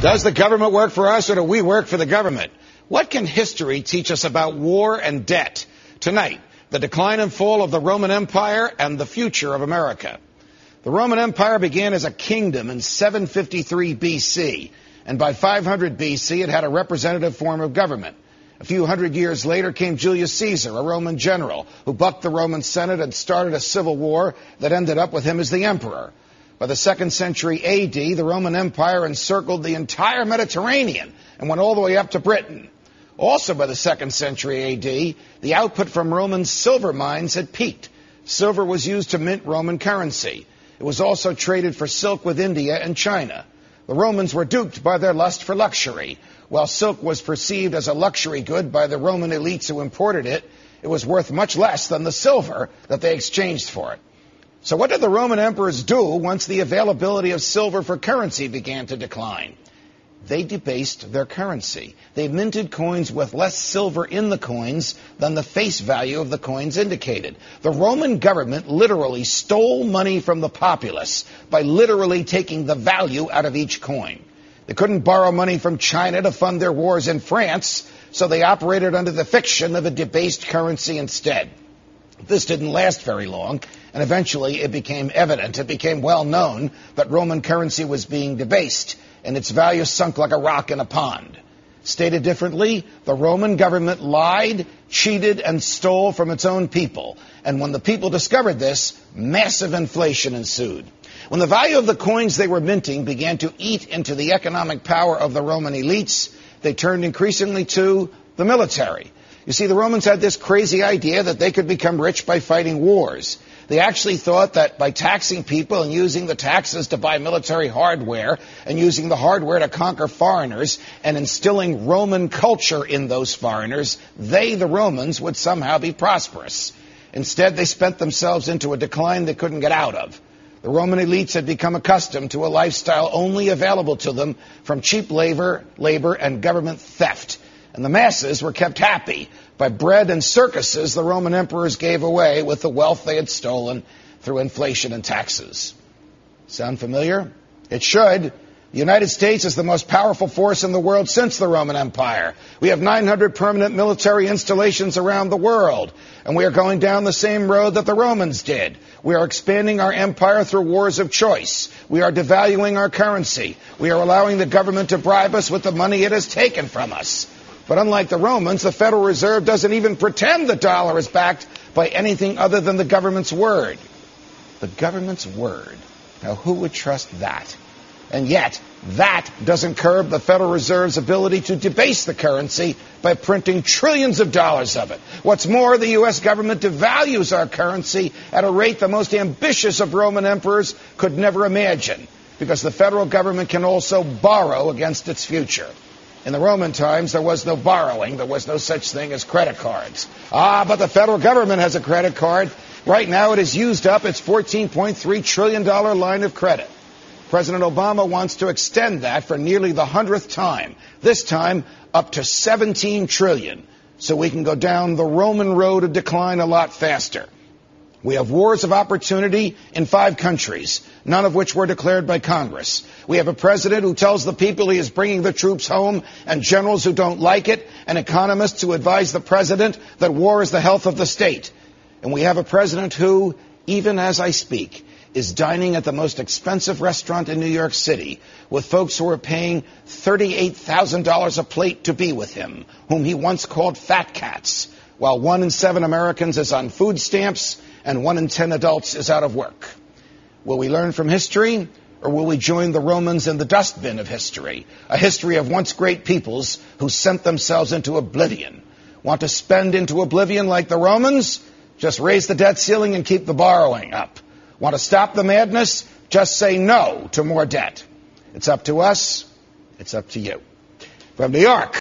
Does the government work for us, or do we work for the government? What can history teach us about war and debt? Tonight, the decline and fall of the Roman Empire and the future of America. The Roman Empire began as a kingdom in 753 BC, and by 500 BC it had a representative form of government. A few hundred years later came Julius Caesar, a Roman general, who bucked the Roman Senate and started a civil war that ended up with him as the emperor. By the 2nd century AD, the Roman Empire encircled the entire Mediterranean and went all the way up to Britain. Also by the 2nd century AD, the output from Roman silver mines had peaked. Silver was used to mint Roman currency. It was also traded for silk with India and China. The Romans were duped by their lust for luxury. While silk was perceived as a luxury good by the Roman elites who imported it, it was worth much less than the silver that they exchanged for it. So what did the Roman emperors do once the availability of silver for currency began to decline? They debased their currency. They minted coins with less silver in the coins than the face value of the coins indicated. The Roman government literally stole money from the populace by literally taking the value out of each coin. They couldn't borrow money from China to fund their wars in France, so they operated under the fiction of a debased currency instead. This didn't last very long, and eventually it became evident, it became well known that Roman currency was being debased, and its value sunk like a rock in a pond. Stated differently, the Roman government lied, cheated, and stole from its own people. And when the people discovered this, massive inflation ensued. When the value of the coins they were minting began to eat into the economic power of the Roman elites, they turned increasingly to the military. You see, the Romans had this crazy idea that they could become rich by fighting wars. They actually thought that by taxing people and using the taxes to buy military hardware and using the hardware to conquer foreigners and instilling Roman culture in those foreigners, they, the Romans, would somehow be prosperous. Instead, they spent themselves into a decline they couldn't get out of. The Roman elites had become accustomed to a lifestyle only available to them from cheap labor and government theft. And the masses were kept happy by bread and circuses the Roman emperors gave away with the wealth they had stolen through inflation and taxes. Sound familiar? It should. The United States is the most powerful force in the world since the Roman Empire. We have 900 permanent military installations around the world, and we are going down the same road that the Romans did. We are expanding our empire through wars of choice. We are devaluing our currency. We are allowing the government to bribe us with the money it has taken from us. But unlike the Romans, the Federal Reserve doesn't even pretend the dollar is backed by anything other than the government's word. The government's word. Now, who would trust that? And yet, that doesn't curb the Federal Reserve's ability to debase the currency by printing trillions of dollars of it. What's more, the U.S. government devalues our currency at a rate the most ambitious of Roman emperors could never imagine, because the federal government can also borrow against its future. In the Roman times, there was no borrowing. There was no such thing as credit cards. But the federal government has a credit card. Right now, it has used up its $14.3 trillion line of credit. President Obama wants to extend that for nearly the 100th time, this time up to $17 trillion, so we can go down the Roman road of decline a lot faster. We have wars of opportunity in 5 countries, none of which were declared by Congress. We have a president who tells the people he is bringing the troops home, and generals who don't like it, and economists who advise the president that war is the health of the state. And we have a president who, even as I speak, is dining at the most expensive restaurant in New York City with folks who are paying $38,000 a plate to be with him, whom he once called fat cats, while 1 in 7 Americans is on food stamps and 1 in 10 adults is out of work. Will we learn from history, or will we join the Romans in the dustbin of history, a history of once great peoples who sent themselves into oblivion? Want to spend into oblivion like the Romans? Just raise the debt ceiling and keep the borrowing up. Want to stop the madness? Just say no to more debt. It's up to us. It's up to you. From New York.